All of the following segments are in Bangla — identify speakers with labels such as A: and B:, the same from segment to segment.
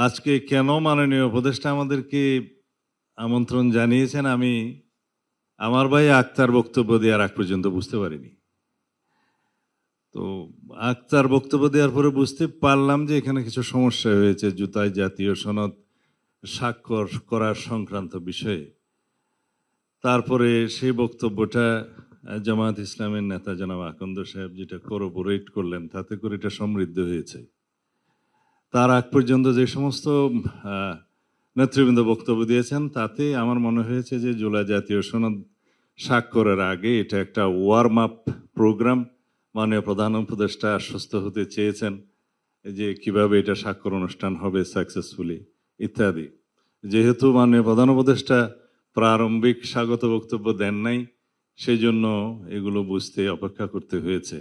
A: আজকে কেন মাননীয় উপদেষ্টা আমাদেরকে আমন্ত্রণ জানিয়েছেন আমি আমার ভাই আক্তার বক্তব্য দেওয়ার আগ পর্যন্ত বুঝতে পারিনি। তো আক্তার বক্তব্য দেওয়ার পরে বুঝতে পারলাম যে এখানে কিছু সমস্যা হয়েছে জুতায় জাতীয় সনদ স্বাক্ষর করার সংক্রান্ত বিষয়ে। তারপরে সেই বক্তব্যটা জামায়াত ইসলামের নেতা জনাব আকন্দ সাহেব যেটা কোরোবোরেট করলেন তাতে করে এটা সমৃদ্ধ হয়েছে। তার আগ পর্যন্ত যে সমস্ত নেতৃবৃন্দ বক্তব্য দিয়েছেন তাতে আমার মনে হয়েছে যে জুলাই জাতীয় সনদ স্বাক্ষরের আগে এটা একটা ওয়ার্ম আপ প্রোগ্রাম। মাননীয় প্রধান উপদেষ্টা আশ্বস্ত হতে চেয়েছেন যে কিভাবে এটা স্বাক্ষর অনুষ্ঠান হবে সাকসেসফুলি ইত্যাদি। যেহেতু মাননীয় প্রধান উপদেষ্টা প্রারম্ভিক স্বাগত বক্তব্য দেন নাই, সেই জন্য এগুলো বুঝতে অপেক্ষা করতে হয়েছে।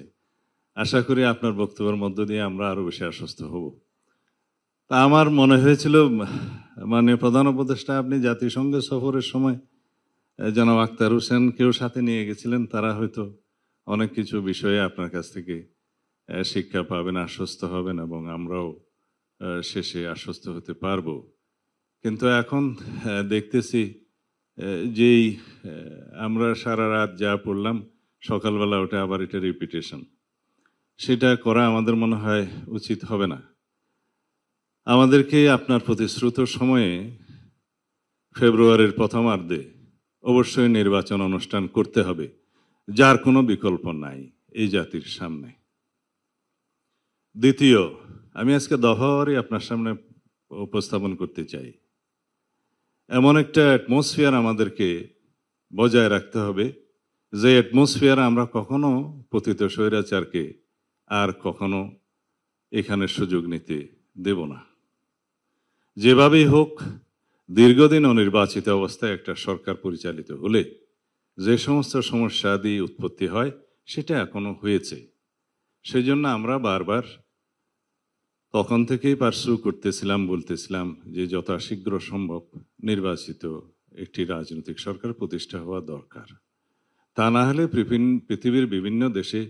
A: আশা করি আপনার বক্তব্যের মধ্য দিয়ে আমরা আরও বেশি আশ্বস্ত হব। তা আমার মনে হয়েছিল মাননীয় প্রধান উপদেষ্টা আপনি জাতিসংঘ সফরের সময় জনাব আক্তার হোসেনকেও সাথে নিয়ে গেছিলেন, তারা হয়তো অনেক কিছু বিষয়ে আপনার কাছ থেকে শিক্ষা পাবেন, আশ্বস্ত হবেন এবং আমরাও শেষে আশ্বস্ত হতে পারবো। কিন্তু এখন দেখতেছি যেই আমরা সারা রাত যা পড়লাম সকালবেলা ওটা আবার এটা রিপিটেশন, সেটা করা আমাদের মনে হয় উচিত হবে না। আমাদেরকে আপনার প্রতিশ্রুত সময়ে ফেব্রুয়ারির প্রথমার্ধে অবশ্যই নির্বাচন অনুষ্ঠান করতে হবে, যার কোনো বিকল্প নাই এই জাতির সামনে। দ্বিতীয়, আমি আজকে দফাওয়ারি আপনার সামনে উপস্থাপন করতে চাই। এমন একটা অ্যাটমসফিয়ার আমাদেরকে বজায় রাখতে হবে যে অ্যাটমসফিয়ার আমরা কখনো পতিত স্বৈরাচারকে আর কখনো এখানে সুযোগ নিতে দেব না। যেভাবেই হোক দীর্ঘদিন অনির্বাচিত অবস্থায় একটা সরকার পরিচালিত হলে যে সমস্ত সমস্যা দিয়ে উৎপত্তি হয় সেটা এখনো হয়েছে। সেই জন্য আমরা বারবার তখন থেকেই পার্সু করতেছিলাম, বলতেছিলাম যে যথাশীঘ্র সম্ভব নির্বাচিত একটি রাজনৈতিক সরকার প্রতিষ্ঠা হওয়া দরকার। তা না হলে পৃথিবীর বিভিন্ন দেশে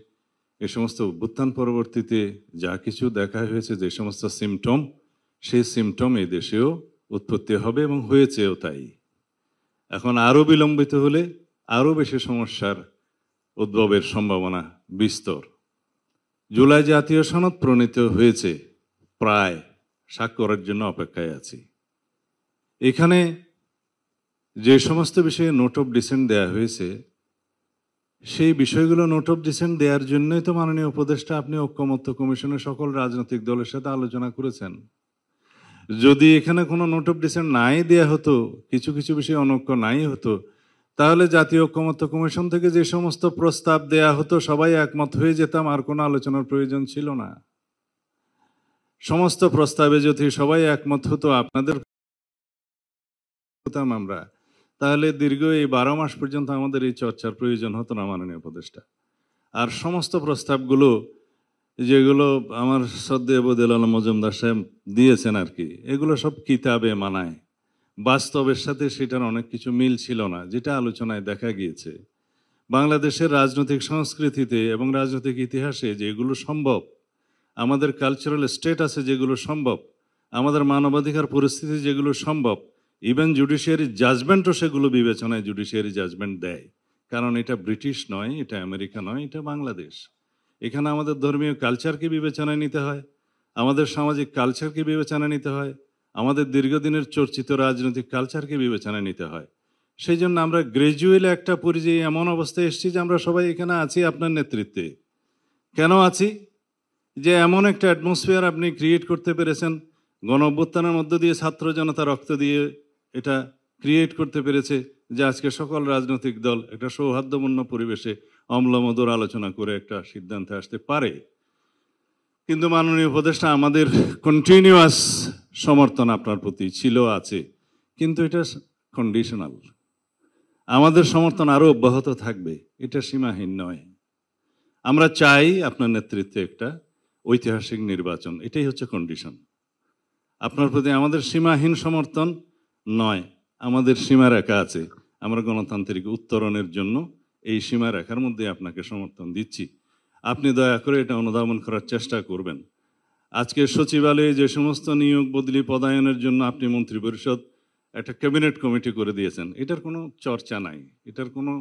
A: এ সমস্ত অভ্যুত্থান পরবর্তীতে যা কিছু দেখা হয়েছে, যে সমস্ত সিমটম, সেই সিমটম এই দেশেও উৎপত্তি হবে এবং হয়েছেও তাই। এখন আরও বিলম্বিত হলে আরও বেশি সমস্যার উদ্ভবের সম্ভাবনা বিস্তর। জুলাই জাতীয় সনদ প্রণীত হয়েছে, প্রায় স্বাক্ষরের জন্য অপেক্ষায় আছি। এখানে যে সমস্ত বিষয়ে নোট অফ ডিসেন্ট দেওয়া হয়েছে সেই বিষয়গুলো নোট অফ ডিসেন্ট দেওয়ার জন্যই তো মাননীয় উপদেষ্টা আপনি ঐক্যমত্য কমিশনের সকল রাজনৈতিক দলের সাথে আলোচনা করেছেন। যদি এখানে কোনো নোট অফ ডিসেন্ট নাই দেয়া হতো, কিছু কিছু বিষয় অনৈক্য নাই হতো, তাহলে জাতীয় ঐক্যমত্য কমিশন থেকে যে সমস্ত প্রস্তাব দেয়া হতো সবাই একমত হয়ে যেতাম, আর কোনো আলোচনার প্রয়োজন ছিল না। সমস্ত প্রস্তাবে যদি সবাই একমত হতো আপনাদের হতাম আমরা, তাহলে দীর্ঘ এই 12 মাস পর্যন্ত আমাদের এই চর্চার প্রয়োজন হতো না মাননীয় উপদেষ্টা। আর সমস্ত প্রস্তাবগুলো যেগুলো আমার শ্রদ্ধেয় বদিউল আলম মজুমদার সাহেব দিয়েছেন আর কি, এগুলো সব কিতাবে মানায়, বাস্তবের সাথে সেটার অনেক কিছু মিল ছিল না, যেটা আলোচনায় দেখা গিয়েছে। বাংলাদেশের রাজনৈতিক সংস্কৃতিতে এবং রাজনৈতিক ইতিহাসে যেগুলো সম্ভব, আমাদের কালচারাল স্টেটাসে যেগুলো সম্ভব, আমাদের মানবাধিকার পরিস্থিতি যেগুলো সম্ভব, ইভেন জুডিশিয়ারি জাজমেন্টও সেগুলো বিবেচনায় জুডিশিয়ারি জাজমেন্ট দেয়। কারণ এটা ব্রিটিশ নয়, এটা আমেরিকা নয়, এটা বাংলাদেশ। এখানে আমাদের ধর্মীয় কালচারকে বিবেচনায় নিতে হয়, আমাদের সামাজিক কালচারকে বিবেচনায় নিতে হয়, আমাদের দীর্ঘদিনের চর্চিত রাজনৈতিক কালচারকে বিবেচনায় নিতে হয়। সেই জন্য আমরা গ্রাজুয়ালি একটা পর্যায়ে এমন অবস্থায় এসেছি যে আমরা সবাই এখানে আছি আপনার নেতৃত্বে। কেন আছি? যে এমন একটা অ্যাটমসফিয়ার আপনি ক্রিয়েট করতে পেরেছেন, গণ অভ্যুত্থানের মধ্য দিয়ে ছাত্র জনতা রক্ত দিয়ে এটা ক্রিয়েট করতে পেরেছে যে আজকে সকল রাজনৈতিক দল একটা সৌহার্দ্যপূর্ণ পরিবেশে অম্লমধুর আলোচনা করে একটা সিদ্ধান্তে আসতে পারে। কিন্তু মাননীয় উপদেষ্টা আমাদের কন্টিনিউয়াস সমর্থন আপনার প্রতি ছিল, আছে, কিন্তু এটা কন্ডিশনাল। আমাদের সমর্থন আরও অব্যাহত থাকবে, এটা সীমাহীন নয়। আমরা চাই আপনার নেতৃত্বে একটা ঐতিহাসিক নির্বাচন, এটাই হচ্ছে কন্ডিশন। আপনার প্রতি আমাদের সীমাহীন সমর্থন নয়, আমাদের সীমারেখা আছে। আমরা গণতান্ত্রিক উত্তরণের জন্য এই সীমারেখার মধ্যে আপনাকে সমর্থন দিচ্ছি। আপনি দয়া করে এটা অনুধাবন করার চেষ্টা করবেন। আজকে সচিবালয়ে যে সমস্ত নিয়োগ বদলি পদায়নের জন্য আপনি মন্ত্রিপরিষদ একটা ক্যাবিনেট কমিটি করে দিয়েছেন, এটার কোনো চর্চা নাই, এটার কোনো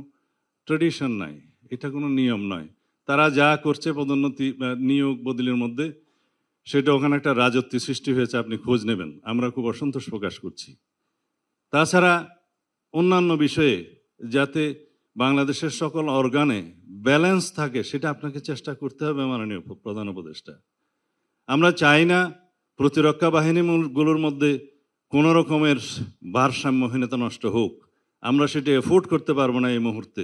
A: ট্রেডিশন নাই, এটা কোনো নিয়ম নয়। তারা যা করছে পদোন্নতি নিয়োগ বদলির মধ্যে, সেটা ওখানে একটা রাজত্ব সৃষ্টি হয়েছে, আপনি খোঁজ নেবেন। আমরা খুব অসন্তোষ প্রকাশ করছি। তাছাড়া অন্যান্য বিষয়ে যাতে বাংলাদেশের সকল অর্গানে ব্যালেন্স থাকে, সেটা আপনাকে চেষ্টা করতে হবে মাননীয় প্রধান উপদেষ্টা। আমরা চাই না প্রতিরক্ষা বাহিনীগুলোর মধ্যে কোনো রকমের ভারসাম্যহীনতা নষ্ট হোক, আমরা সেটা এফোর্ড করতে পারবো না এই মুহূর্তে।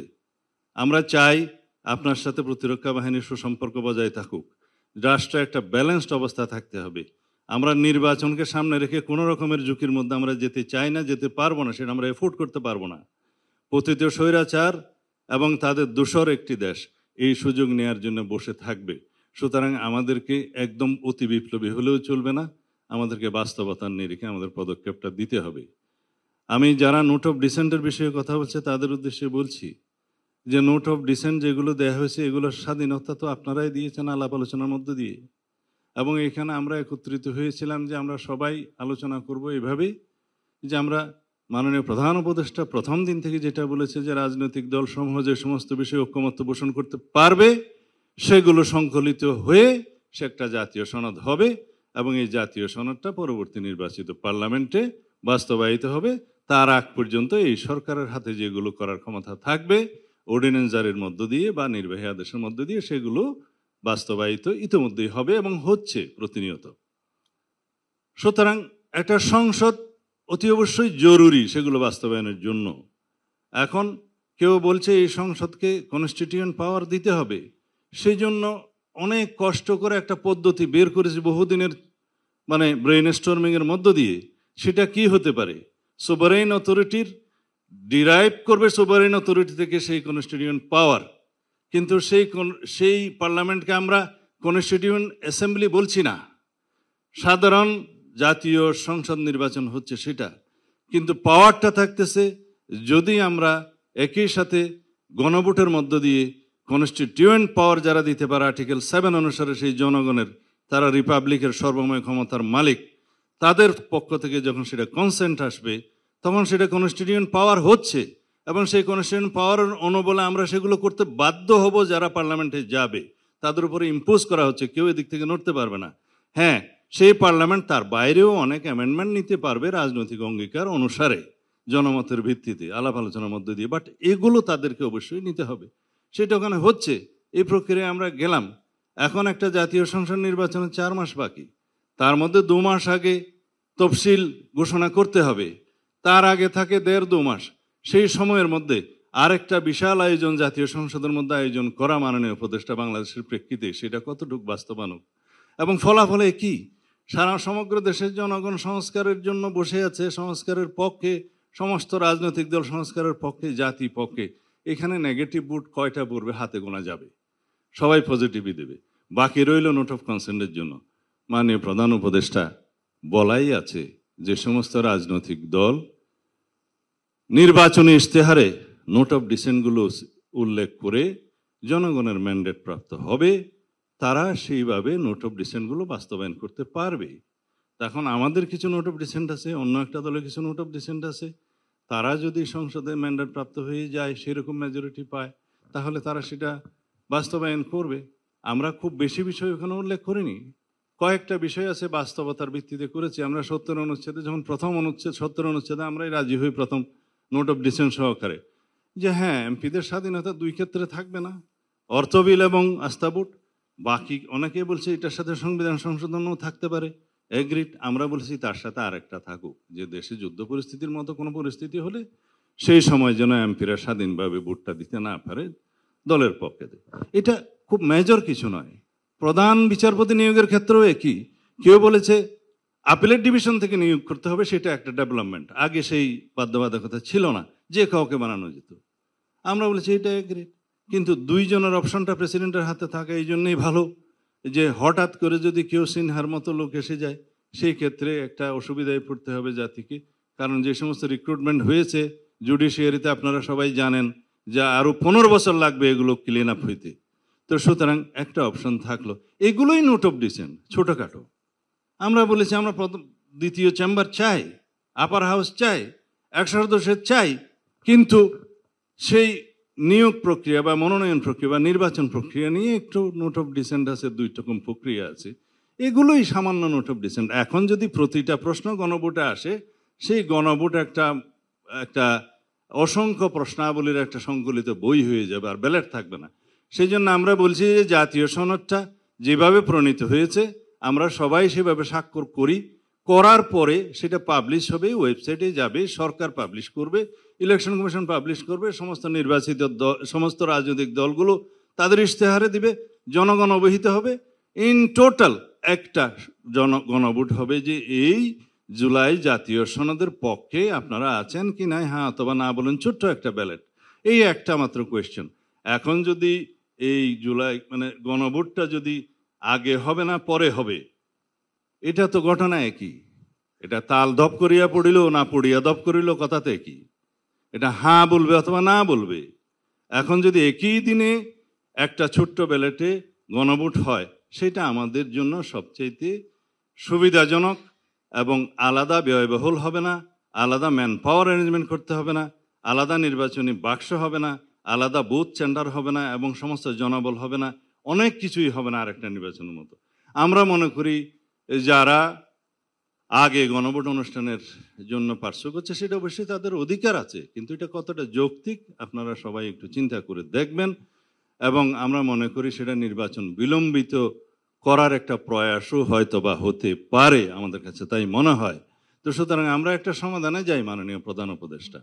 A: আমরা চাই আপনার সাথে প্রতিরক্ষা বাহিনীর সুসম্পর্ক বজায় থাকুক, রাষ্ট্রে একটা ব্যালেন্সড অবস্থা থাকতে হবে। আমরা নির্বাচনকে সামনে রেখে কোনো রকমের ঝুঁকির মধ্যে আমরা যেতে চাই না, যেতে পারবো না, সেটা আমরা এফোর্ড করতে পারবো না। পতিত স্বৈরাচার এবং তাদের দোসর একটি দেশ এই সুযোগ নেয়ার জন্য বসে থাকবে। সুতরাং আমাদেরকে একদম অতি বিপ্লবী হলেও চলবে না, আমাদেরকে বাস্তবতার নিরিখে আমাদের পদক্ষেপটা দিতে হবে। আমি যারা নোট অফ ডিসেন্টের বিষয়ে কথা বলছে তাদের উদ্দেশ্যে বলছি যে নোট অফ ডিসেন্ট যেগুলো দেওয়া হয়েছে, এগুলোর স্বাধীনতা তো আপনারাই দিয়েছেন আলাপ আলোচনার মধ্য দিয়ে, এবং এখানে আমরা একত্রিত হয়েছিলাম যে আমরা সবাই আলোচনা করব এভাবেই, যে আমরা মাননীয় প্রধান উপদেষ্টা প্রথম দিন থেকে যেটা বলেছে যে রাজনৈতিক দল সমূহ যে সমস্ত বিষয়ে ঐক্যমত্য পোষণ করতে পারবে সেগুলো সংকলিত হয়ে সে একটা জাতীয় সনদ হবে, এবং এই জাতীয় সনদটা পরবর্তী নির্বাচিত পার্লামেন্টে বাস্তবায়িত হবে। তার আগ পর্যন্ত এই সরকারের হাতে যেগুলো করার ক্ষমতা থাকবে অর্ডিন্যান্স জারির মধ্য দিয়ে বা নির্বাহী আদেশের মধ্য দিয়ে সেগুলো বাস্তবায়িত ইতিমধ্যেই হবে এবং হচ্ছে প্রতিনিয়ত। সুতরাং একটা সংসদ অতি অবশ্যই জরুরি সেগুলো বাস্তবায়নের জন্য। এখন কেউ বলছে এই সংসদকে কনস্টিটিউয়েন্ট পাওয়ার দিতে হবে, সেই জন্য অনেক কষ্ট করে একটা পদ্ধতি বের করেছে বহুদিনের ব্রেইন স্টর্মিংয়ের মধ্য দিয়ে। সেটা কি হতে পারে? সোভারেইন অথরিটির ডিরাইভ করবে সোভারেইন অথরিটি থেকে সেই কনস্টিটিউয়েন্ট পাওয়ার, কিন্তু সেই পার্লামেন্টকে আমরা কনস্টিটিউয়েন্ট অ্যাসেম্বলি বলছি না, সাধারণ জাতীয় সংসদ নির্বাচন হচ্ছে সেটা, কিন্তু পাওয়ারটা থাকতেছে যদি আমরা একই সাথে গণভোটের মধ্য দিয়ে কনস্টিটিউয়েন্ট পাওয়ার যারা দিতে পারে আর্টিকেল 7 অনুসারে সেই জনগণের, তারা রিপাবলিকের সর্বময় ক্ষমতার মালিক, তাদের পক্ষ থেকে যখন সেটা কনসেন্ট আসবে তখন সেটা কনস্টিটিউয়েন্ট পাওয়ার হচ্ছে, এবং সেই কনস্টিটিউয়েন্ট পাওয়ার অনুবলে আমরা সেগুলো করতে বাধ্য হব। যারা পার্লামেন্টে যাবে তাদের উপরে ইম্পোজ করা হচ্ছে, কেউ এদিক থেকে নড়তে পারবে না। হ্যাঁ, সেই পার্লামেন্ট তার বাইরেও অনেক অ্যামেন্ডমেন্ট নিতে পারবে রাজনৈতিক অঙ্গীকার অনুসারে, জনমতের ভিত্তিতে আলাপ আলোচনার মধ্যে দিয়ে, বাট এগুলো তাদেরকে অবশ্যই নিতে হবে। সেটা ওখানে হচ্ছে, এই প্রক্রিয়ায় আমরা গেলাম। এখন একটা জাতীয় সংসদ নির্বাচনের 4 মাস বাকি, তার মধ্যে 2 মাস আগে তফসিল ঘোষণা করতে হবে, তার আগে থাকে 1.5-2 মাস। সেই সময়ের মধ্যে আরেকটা বিশাল আয়োজন জাতীয় সংসদের মধ্যে আয়োজন করা মাননীয় উপদেষ্টা বাংলাদেশের প্রেক্ষিতে সেটা কতটুকু বাস্তবায়ন এবং ফলাফলে কি? সারা সমগ্র দেশের জনগণ সংস্কারের জন্য বসে আছে, সংস্কারের পক্ষে, সমস্ত রাজনৈতিক দল সংস্কারের পক্ষে, জাতি পক্ষে। এখানে নেগেটিভ ভোট কয়টা পড়বে হাতে গোনা যাবে, সবাই পজিটিভই দেবে। বাকি রইল নোট অফ কনসেন্টের জন্য। মাননীয় প্রধান উপদেষ্টা বলাই আছে যে সমস্ত রাজনৈতিক দল নির্বাচনী ইশতেহারে নোট অফ ডিসেন্টগুলো উল্লেখ করে জনগণের ম্যান্ডেট প্রাপ্ত হবে, তারা সেইভাবে নোট অফ ডিসেন্টগুলো বাস্তবায়ন করতে পারবে। তখন আমাদের কিছু নোট অফ ডিসেন্ট আছে, অন্য একটা দলের কিছু নোট অফ ডিসেন্ট আছে, তারা যদি সংসদে ম্যান্ডেট প্রাপ্ত হয়ে যায়, সেরকম মেজরিটি পায়, তাহলে তারা সেটা বাস্তবায়ন করবে। আমরা খুব বেশি বিষয় ওখানে উল্লেখ করিনি, কয়েকটা বিষয় আছে বাস্তবতার ভিত্তিতে করেছি। আমরা 70 অনুচ্ছেদে যখন প্রথম 70 অনুচ্ছেদে আমরাই রাজি হই প্রথম নোট অফ ডিসেন্ট সহকারে, যে হ্যাঁ এমপিদের স্বাধীনতা 2 ক্ষেত্রে থাকবে না, অর্থ বিল এবং আস্থা ভোট। বাকি অনেকে বলছে এটার সাথে সংবিধান সংশোধনও থাকতে পারে, এগ্রিড। আমরা বলছি তার সাথে আরেকটা থাকুক, যে দেশে যুদ্ধ পরিস্থিতির মতো কোনো পরিস্থিতি হলে সেই সময় যেন এমপিরা স্বাধীনভাবে ভোটটা দিতে না পারে, দলের পক্ষে। এটা খুব মেজর কিছু নয়। প্রধান বিচারপতি নিয়োগের ক্ষেত্রেও একই। কেউ বলেছে আপিলের ডিভিশন থেকে নিয়োগ করতে হবে, সেটা একটা ডেভেলপমেন্ট, আগে সেই বাধ্যবাধকতা ছিল না, যে কাউকে বানানো যেত। আমরা বলেছি এটা এগ্রিড, কিন্তু 2 জনের অপশনটা প্রেসিডেন্টের হাতে থাকা এই জন্যই ভালো, যে হঠাৎ করে যদি কেউ সিনহার মতো লোক এসে যায় সেই ক্ষেত্রে একটা অসুবিধায় পড়তে হবে জাতিকে। কারণ যে সমস্ত রিক্রুটমেন্ট হয়েছে জুডিশিয়ারিতে আপনারা সবাই জানেন যে আরো 15 বছর লাগবে এগুলো ক্লিন আপ হইতে। তো সুতরাং একটা অপশন থাকলো, এগুলোই নোট অফ ডিসেন্ট, ছোটখাটো। আমরা বলেছি আমরা দ্বিতীয় চেম্বার চাই, আপার হাউস চাই, 100 সদস্যের চাই, কিন্তু সেই নিয়োগ প্রক্রিয়া বা মনোনয়ন প্রক্রিয়া বা নির্বাচন প্রক্রিয়া নিয়ে একটু নোট অফ ডিসেন্ট আছে, 2 রকম প্রক্রিয়া আছে, এগুলোই সামান্য নোট অফ ডিসেন্ট। এখন যদি প্রতিটা প্রশ্ন গণভোটে আসে, সেই গণভোট একটা একটা অসংখ্য প্রশ্নাবলীর একটা সংকলিত বই হয়ে যাবে, আর ব্যালট থাকবে না। সেই জন্য আমরা বলছি যে জাতীয় সনদটা যেভাবে প্রণীত হয়েছে আমরা সবাই সেভাবে স্বাক্ষর করি, করার পরে সেটা পাবলিশ হবে, ওয়েবসাইটে যাবে, সরকার পাবলিশ করবে, ইলেকশন কমিশন পাবলিশ করবে, সমস্ত নির্বাচিত সমস্ত রাজনৈতিক দলগুলো তাদের ইশতেহারে দিবে, জনগণ অবহিত হবে। ইন টোটাল একটা গণভোট হবে যে এই জুলাই জাতীয় সনদের পক্ষে আপনারা আছেন কি না, হ্যাঁ অথবা না বলেন, ছোট্ট একটা ব্যালট, এই একটা মাত্র কোয়েশ্চেন। এখন যদি এই জুলাই মানে গণভোটটা যদি আগে হবে না পরে হবে, এটা তো ঘটনা একই। এটা তাল ধপ করিয়া পড়িল না পড়িয়া ধপ করিল, কথাতে কি, এটা হ্যাঁ বলবে অথবা না বলবে। এখন যদি একই দিনে একটা ছোট্ট ব্যালটে গণভোট হয়, সেটা আমাদের জন্য সবচেয়ে সুবিধাজনক এবং আলাদা ব্যয়বহুল হবে না, আলাদা ম্যান পাওয়ার অ্যারেঞ্জমেন্ট করতে হবে না, আলাদা নির্বাচনী বাক্স হবে না, আলাদা বুথ সেন্টার হবে না, এবং সমস্ত জনবল হবে না, অনেক কিছুই হবে না আরেকটা নির্বাচনের মতো। আমরা মনে করি যারা আগে গণভোট অনুষ্ঠানের জন্য পার্শ্ব করছে সেটা অবশ্যই তাদের অধিকার আছে, কিন্তু এটা কতটা যৌক্তিক আপনারা সবাই একটু চিন্তা করে দেখবেন। এবং আমরা মনে করি সেটা নির্বাচন বিলম্বিত করার একটা প্রয়াসও হয়তো বা হতে পারে, আমাদের কাছে তাই মনে হয়। তো সুতরাং আমরা একটা সমাধানে যাই, মাননীয় প্রধান উপদেষ্টা।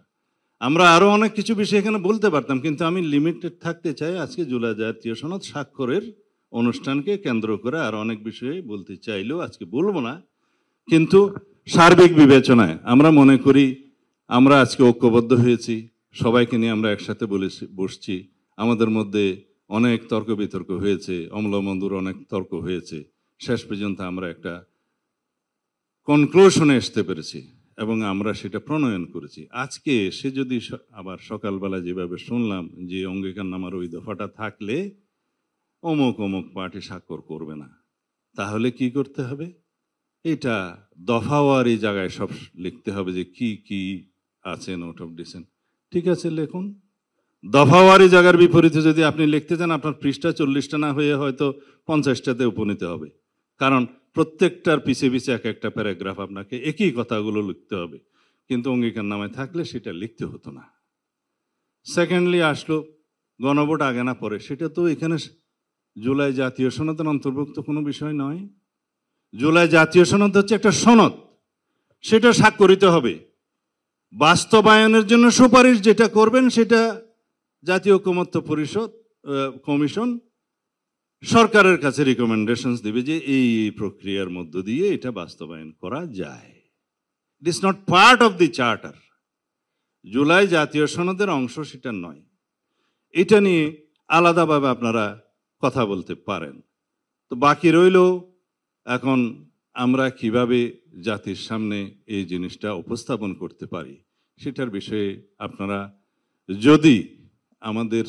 A: আমরা আরো অনেক কিছু বিষয় এখানে বলতে পারতাম, কিন্তু আমি লিমিটেড থাকতে চাই। আজকে জুলাই জাতীয় সনদ স্বাক্ষরের অনুষ্ঠানকে কেন্দ্র করে আর অনেক বিষয়ে বলতে চাইলেও আজকে বলবো না, কিন্তু সার্বিক বিবেচনায় আমরা মনে করি আমরা আজকে ঐক্যবদ্ধ হয়েছি, সবাইকে নিয়ে আমরা একসাথে বসছি, আমাদের মধ্যে অনেক তর্ক বিতর্ক হয়েছে, অম্লমধুর অনেক তর্ক হয়েছে, শেষ পর্যন্ত আমরা একটা কনক্লুশনে আসতে পেরেছি এবং আমরা সেটা প্রণয়ন করেছি। আজকে সে যদি আবার সকালবেলা যেভাবে শুনলাম যে অঙ্গীকারনামার ওই দফাটা থাকলে অমুক অমুক পার্টি স্বাক্ষর করবে না, তাহলে কি করতে হবে? এটা দফাওয়ারি জায়গায় সব লিখতে হবে যে কি কি আছে নোট অফ ডিসেন্ট। ঠিক আছে, লিখুন। দফাওয়ারি জায়গার বিপরীতে যদি আপনি লিখতে চান, আপনার পৃষ্ঠা 40টা না হয়ে হয়তো 50টাতে উপনীত হবে, কারণ প্রত্যেকটার পিছে পিছে এক একটা প্যারাগ্রাফ আপনাকে একই কথাগুলো লিখতে হবে। কিন্তু অঙ্গীকারনামায় থাকলে সেটা লিখতে হতো না। সেকেন্ডলি আসলো গণভোট আগে না পরে, সেটা তো এখানে জুলাই জাতীয় সনদের অন্তর্ভুক্ত কোনো বিষয় নয়। জুলাই জাতীয় সনদ হচ্ছে একটা সনদ, সেটা স্বাক্ষরিত হবে। বাস্তবায়নের জন্য সুপারিশ যেটা করবেন সেটা জাতীয় ঐকমত্য পরিষদ কমিশন সরকারের কাছে রিকমেন্ডেশনস দিবে যে এই প্রক্রিয়ার মধ্য দিয়ে এটা বাস্তবায়ন করা যায়। It is not part of the charter. July জাতীয় সনদের অংশ সেটা নয়। এটা নিয়ে আলাদাভাবে আপনারা কথা বলতে পারেন। তো বাকি রইল এখন আমরা কিভাবে জাতির সামনে এই জিনিসটা উপস্থাপন করতে পারি, সেটার বিষয়ে আপনারা যদি আমাদের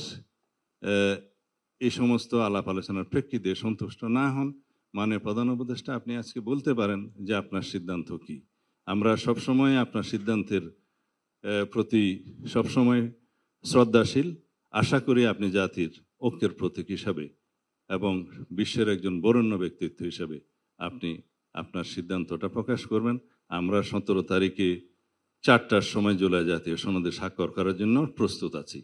A: এই সমস্ত আলাপ আলোচনার প্রেক্ষিতে সন্তুষ্ট না হন, মানে প্রধান উপদেষ্টা আপনি আজকে বলতে পারেন যে আপনার সিদ্ধান্ত কি। আমরা সবসময় আপনার সিদ্ধান্তের প্রতি সবসময় শ্রদ্ধাশীল। আশা করি আপনি জাতির ঐক্যের প্রতীক হিসাবে এবং বিশ্বের একজন বরেণ্য ব্যক্তিত্ব হিসাবে আপনি আপনার সিদ্ধান্তটা প্রকাশ করবেন। আমরা 17 তারিখে 4টার সময় জুলাই জাতীয় সনদে স্বাক্ষর করার জন্য প্রস্তুত আছি।